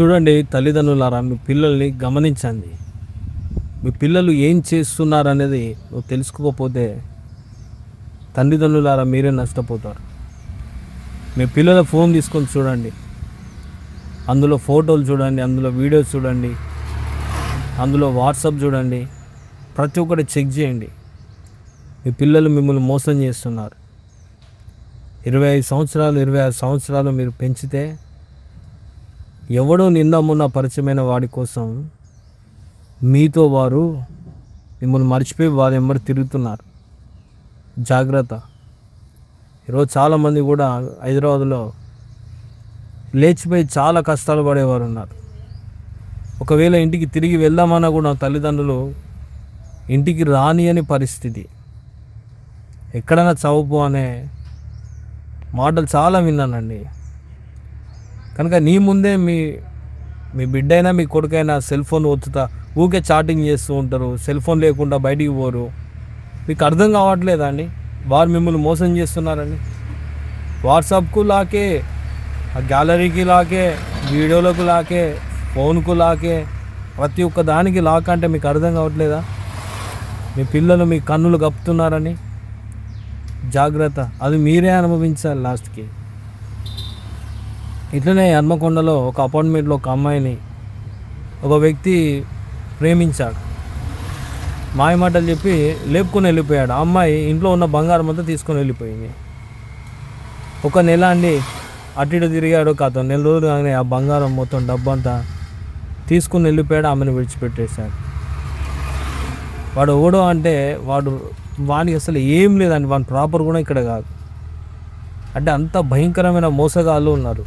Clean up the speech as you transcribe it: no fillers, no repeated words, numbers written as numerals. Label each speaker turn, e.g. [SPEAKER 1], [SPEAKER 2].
[SPEAKER 1] చూడండి తల్లిదండ్రులారా, మీ పిల్లల్ని గమనించండి. మీ పిల్లలు ఏం చేస్తున్నారనేది నువ్వు తెలుసుకోకపోతే తల్లిదండ్రులారా మీరే నష్టపోతారు. మీ పిల్లల ఫోన్ తీసుకొని చూడండి, అందులో ఫోటోలు చూడండి, అందులో వీడియోస్ చూడండి, అందులో వాట్సాప్ చూడండి, ప్రతి ఒక్కటి చెక్ చేయండి. మీ పిల్లలు మిమ్మల్ని మోసం చేస్తున్నారు. 25 సంవత్సరాలు 26 సంవత్సరాలు మీరు పెంచితే ఎవడో నిన్న మొన్న పరిచయమైన వాడి కోసం మీతో వారు మిమ్మల్ని మర్చిపోయి వారు ఎంబడి తిరుగుతున్నారు. జాగ్రత్త. ఈరోజు చాలామంది కూడా హైదరాబాద్లో లేచిపోయి చాలా కష్టాలు పడేవారు ఉన్నారు. ఒకవేళ ఇంటికి తిరిగి వెళ్దామన్నా కూడా తల్లిదండ్రులు ఇంటికి రాని అని పరిస్థితి. ఎక్కడైనా చదువుకో అనే మాటలు చాలా విన్నానండి. కనుక నీ ముందే మీ బిడ్డైనా మీ కొడుకైనా సెల్ ఫోన్ ఒత్తుతా ఊకే చాటింగ్ చేస్తూ ఉంటారు. సెల్ ఫోన్ లేకుండా బయటికి పోరు. మీకు అర్థం కావట్లేదా అండి వారు మిమ్మల్ని మోసం చేస్తున్నారని? వాట్సాప్కు లాకే, ఆ గ్యాలరీకి లాకే, వీడియోలకు లాకే, ఫోన్కు లాకే, ప్రతి ఒక్క దానికి లాక్ అంటే మీకు అర్థం కావట్లేదా? మీ పిల్లలు మీ కన్నులు కప్పుతున్నారని. జాగ్రత్త, అది మీరే అనుభవించాలి లాస్ట్కి. ఇట్లనే హన్మకొండలో ఒక అపార్ట్మెంట్లో ఒక అమ్మాయిని ఒక వ్యక్తి ప్రేమించాడు. మాయమాటలు చెప్పి లేపుకొని వెళ్ళిపోయాడు. ఆ అమ్మాయి ఇంట్లో ఉన్న బంగారం అంతా తీసుకొని వెళ్ళిపోయింది. ఒక నెల అండి అటు ఇటు తిరిగాడు. కథ నెల రోజులు కానీ ఆ బంగారం మొత్తం డబ్బంతా తీసుకుని వెళ్ళిపోయాడు. ఆమెను విడిచిపెట్టేశాడు. వాడు ఓడో అంటే వాడికి అసలు ఏం లేదండి. వాడి ప్రాపర్ కూడా ఇక్కడ కాదు. అంటే అంత భయంకరమైన మోసగాళ్ళు ఉన్నారు.